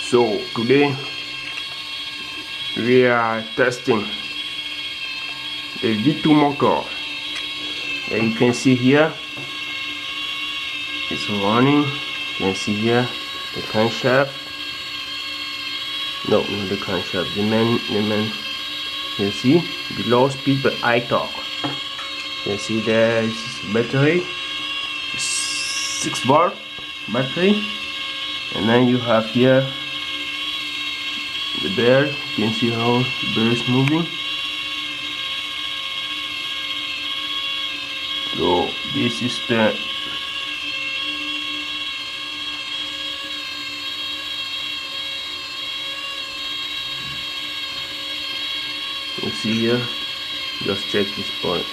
So today we are testing the V2 motor that you can see here. It's running. You can see here the crankshaft. No, not the crankshaft. The main. You can see the low speed but high torque. You can see there is battery, 6-volt battery, and then you have here the bear. You can see how the bear is moving. So this is the you see here, just check this point.